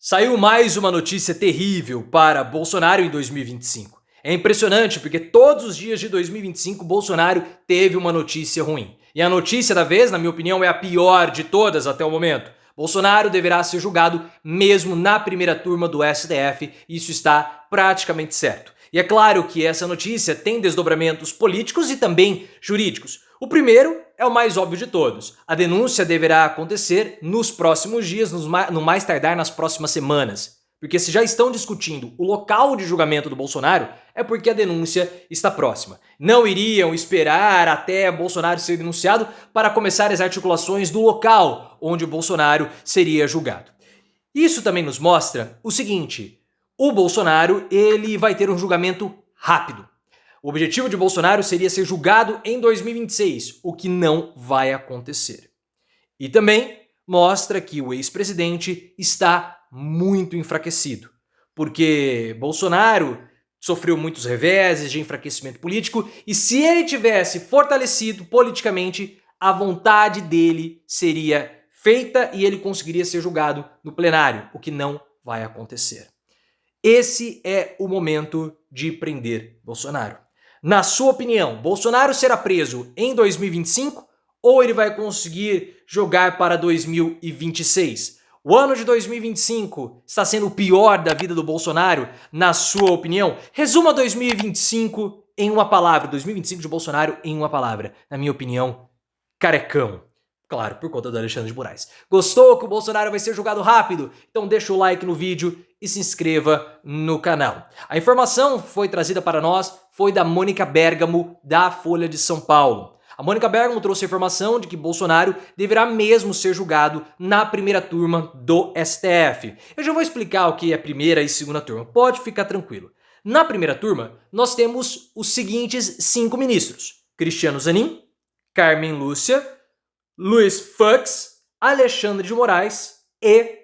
Saiu mais uma notícia terrível para Bolsonaro em 2025. É impressionante porque todos os dias de 2025 Bolsonaro teve uma notícia ruim. E a notícia da vez, na minha opinião, é a pior de todas até o momento. Bolsonaro deverá ser julgado mesmo na primeira turma do STF, isso está praticamente certo. E é claro que essa notícia tem desdobramentos políticos e também jurídicos. O primeiro é o mais óbvio de todos. A denúncia deverá acontecer nos próximos dias, no mais tardar nas próximas semanas. Porque se já estão discutindo o local de julgamento do Bolsonaro, é porque a denúncia está próxima. Não iriam esperar até Bolsonaro ser denunciado para começar as articulações do local onde o Bolsonaro seria julgado. Isso também nos mostra o seguinte: o Bolsonaro ele vai ter um julgamento rápido. O objetivo de Bolsonaro seria ser julgado em 2026, o que não vai acontecer. E também mostra que o ex-presidente está muito enfraquecido, porque Bolsonaro sofreu muitos reveses de enfraquecimento político e se ele tivesse fortalecido politicamente, a vontade dele seria feita e ele conseguiria ser julgado no plenário, o que não vai acontecer. Esse é o momento de prender Bolsonaro. Na sua opinião, Bolsonaro será preso em 2025 ou ele vai conseguir jogar para 2026? O ano de 2025 está sendo o pior da vida do Bolsonaro, na sua opinião? Resuma 2025 em uma palavra. 2025 de Bolsonaro em uma palavra. Na minha opinião, carecão. Claro, por conta do Alexandre de Moraes. Gostou que o Bolsonaro vai ser julgado rápido? Então deixa o like no vídeo e se inscreva no canal. A informação foi trazida para nós foi da Mônica Bergamo, da Folha de São Paulo. A Mônica Bergamo trouxe a informação de que Bolsonaro deverá mesmo ser julgado na primeira turma do STF. Eu já vou explicar o que é primeira e segunda turma, pode ficar tranquilo. Na primeira turma, nós temos os seguintes 5 ministros: Cristiano Zanin, Carmen Lúcia, Luiz Fux, Alexandre de Moraes e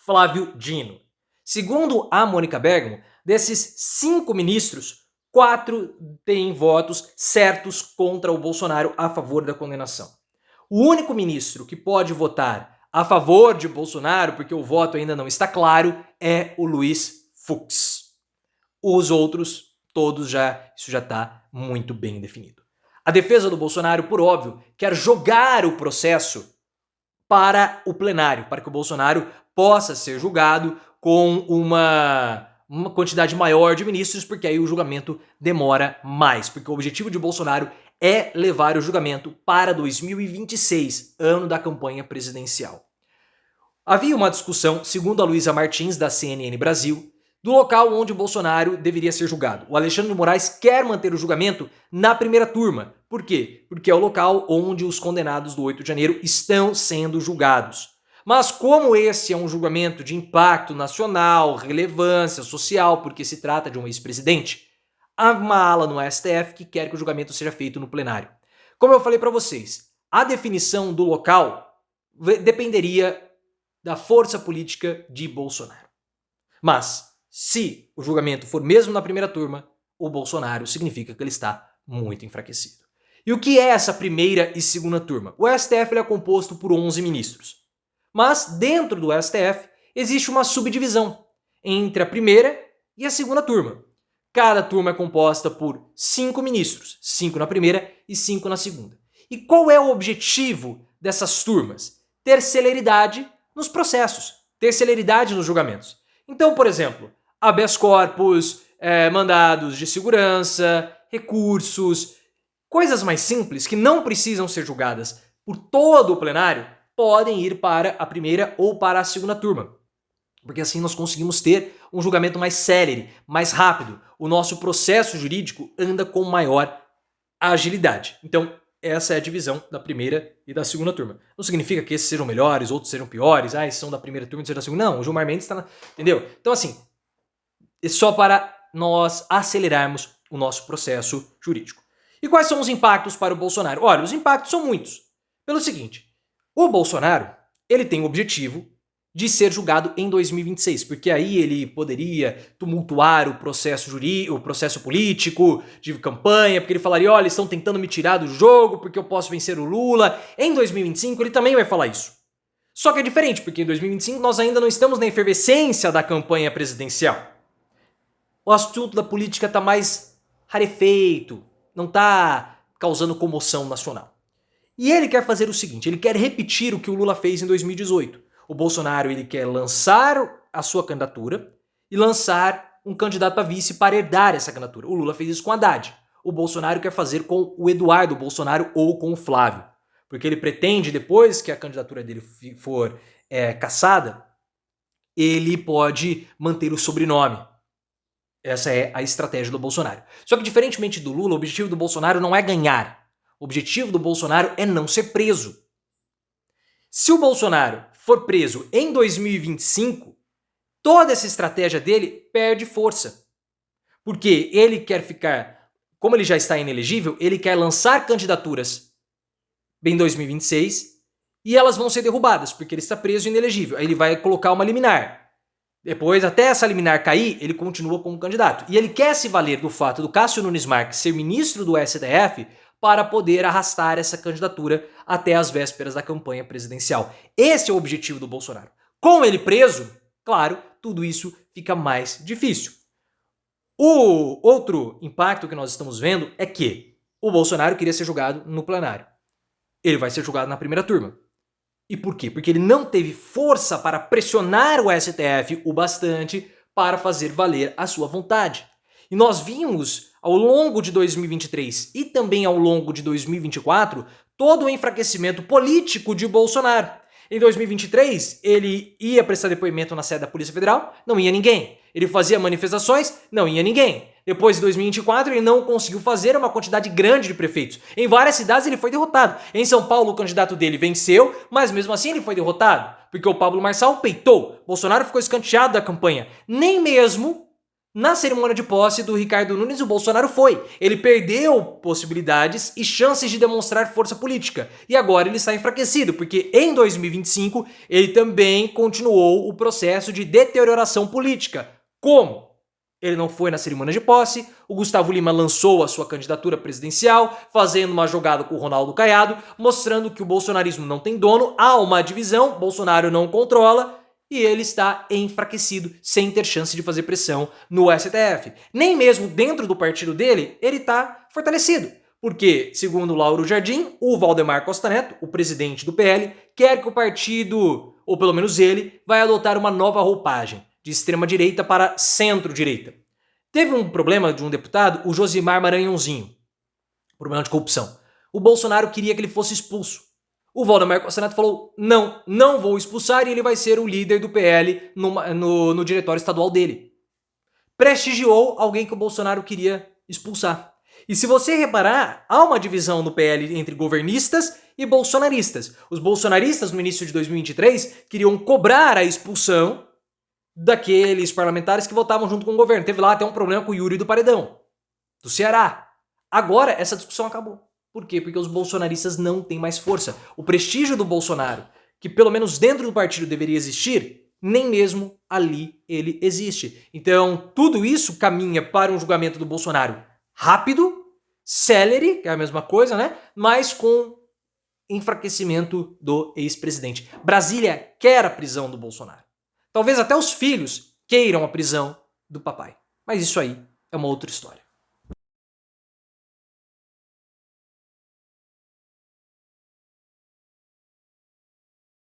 Flávio Dino. Segundo a Mônica Bergamo, desses 5 ministros, 4 têm votos certos contra o Bolsonaro a favor da condenação. O único ministro que pode votar a favor de Bolsonaro, porque o voto ainda não está claro, é o Luiz Fux. Os outros, todos isso já está muito bem definido. A defesa do Bolsonaro, por óbvio, quer jogar o processo para o plenário, para que o Bolsonaro possa ser julgado com uma quantidade maior de ministros, porque aí o julgamento demora mais, porque o objetivo de Bolsonaro é levar o julgamento para 2026, ano da campanha presidencial. Havia uma discussão, segundo a Luísa Martins, da CNN Brasil, do local onde o Bolsonaro deveria ser julgado. O Alexandre de Moraes quer manter o julgamento na primeira turma. Por quê? Porque é o local onde os condenados do 8 de janeiro estão sendo julgados. Mas como esse é um julgamento de impacto nacional, relevância social, porque se trata de um ex-presidente, há uma ala no STF que quer que o julgamento seja feito no plenário. Como eu falei para vocês, a definição do local dependeria da força política de Bolsonaro. Mas se o julgamento for mesmo na primeira turma, o Bolsonaro significa que ele está muito enfraquecido. E o que é essa primeira e segunda turma? O STF é composto por 11 ministros. Mas dentro do STF existe uma subdivisão entre a primeira e a segunda turma. Cada turma é composta por 5 ministros, 5 na primeira e 5 na segunda. E qual é o objetivo dessas turmas? Ter celeridade nos processos, ter celeridade nos julgamentos. Então, por exemplo, habeas corpus, mandados de segurança, recursos, coisas mais simples que não precisam ser julgadas por todo o plenário podem ir para a primeira ou para a segunda turma. Porque assim nós conseguimos ter um julgamento mais célere, mais rápido. O nosso processo jurídico anda com maior agilidade. Então, essa é a divisão da primeira e da segunda turma. Não significa que esses sejam melhores, outros sejam piores, esses são da primeira turma e esses são da segunda. Não, o Gilmar Mendes está entendeu? Então, assim, é só para nós acelerarmos o nosso processo jurídico. E quais são os impactos para o Bolsonaro? Olha, os impactos são muitos. Pelo seguinte, o Bolsonaro, ele tem o objetivo de ser julgado em 2026, porque aí ele poderia tumultuar o processo jurídico, o processo político de campanha, porque ele falaria, olha, eles estão tentando me tirar do jogo porque eu posso vencer o Lula. Em 2025 ele também vai falar isso. Só que é diferente, porque em 2025 nós ainda não estamos na efervescência da campanha presidencial. O assunto da política está mais rarefeito, não está causando comoção nacional. E ele quer fazer o seguinte, ele quer repetir o que o Lula fez em 2018. O Bolsonaro ele quer lançar a sua candidatura e lançar um candidato a vice para herdar essa candidatura. O Lula fez isso com o Haddad. O Bolsonaro quer fazer com o Eduardo Bolsonaro ou com o Flávio. Porque ele pretende, depois que a candidatura dele for cassada, ele pode manter o sobrenome. Essa é a estratégia do Bolsonaro. Só que, diferentemente do Lula, o objetivo do Bolsonaro não é ganhar. O objetivo do Bolsonaro é não ser preso. Se o Bolsonaro for preso em 2025, toda essa estratégia dele perde força. Porque ele quer ficar, como ele já está inelegível, ele quer lançar candidaturas em 2026 e elas vão ser derrubadas, porque ele está preso e inelegível. Aí ele vai colocar uma liminar. Depois, até essa liminar cair, ele continua como candidato. E ele quer se valer do fato do Cássio Nunes Marques ser ministro do STF para poder arrastar essa candidatura até as vésperas da campanha presidencial. Esse é o objetivo do Bolsonaro. Com ele preso, claro, tudo isso fica mais difícil. O outro impacto que nós estamos vendo é que o Bolsonaro queria ser julgado no plenário. Ele vai ser julgado na primeira turma. E por quê? Porque ele não teve força para pressionar o STF o bastante para fazer valer a sua vontade. E nós vimos ao longo de 2023 e também ao longo de 2024 todo o enfraquecimento político de Bolsonaro. Em 2023, ele ia prestar depoimento na sede da Polícia Federal, não ia ninguém. Ele fazia manifestações, não ia ninguém. Depois de 2024, ele não conseguiu fazer uma quantidade grande de prefeitos. Em várias cidades ele foi derrotado. Em São Paulo, o candidato dele venceu, mas mesmo assim ele foi derrotado, porque o Pablo Marçal peitou. Bolsonaro ficou escanteado da campanha. Nem mesmo na cerimônia de posse do Ricardo Nunes, o Bolsonaro foi. Ele perdeu possibilidades e chances de demonstrar força política. E agora ele está enfraquecido, porque em 2025 ele também continuou o processo de deterioração política. Como? Ele não foi na cerimônia de posse, o Gustavo Lima lançou a sua candidatura presidencial, fazendo uma jogada com o Ronaldo Caiado, mostrando que o bolsonarismo não tem dono, há uma divisão, Bolsonaro não controla, e ele está enfraquecido, sem ter chance de fazer pressão no STF. Nem mesmo dentro do partido dele, ele está fortalecido. Porque, segundo Lauro Jardim, o Valdemar Costa Neto, o presidente do PL, quer que o partido, ou pelo menos ele, vai adotar uma nova roupagem, de extrema-direita para centro-direita. Teve um problema de um deputado, o Josimar Maranhãozinho, problema de corrupção. O Bolsonaro queria que ele fosse expulso. O Valdemar Costa Neto falou, não vou expulsar, e ele vai ser o líder do PL no diretório estadual dele. Prestigiou alguém que o Bolsonaro queria expulsar. E se você reparar, há uma divisão no PL entre governistas e bolsonaristas. Os bolsonaristas, no início de 2023, queriam cobrar a expulsão daqueles parlamentares que votavam junto com o governo. Teve lá até um problema com o Yuri do Paredão, do Ceará. Agora, essa discussão acabou. Por quê? Porque os bolsonaristas não têm mais força. O prestígio do Bolsonaro, que pelo menos dentro do partido deveria existir, nem mesmo ali ele existe. Então, tudo isso caminha para um julgamento do Bolsonaro rápido, célere, que é a mesma coisa, né? Mas com enfraquecimento do ex-presidente. Brasília quer a prisão do Bolsonaro. Talvez até os filhos queiram a prisão do papai. Mas isso aí é uma outra história.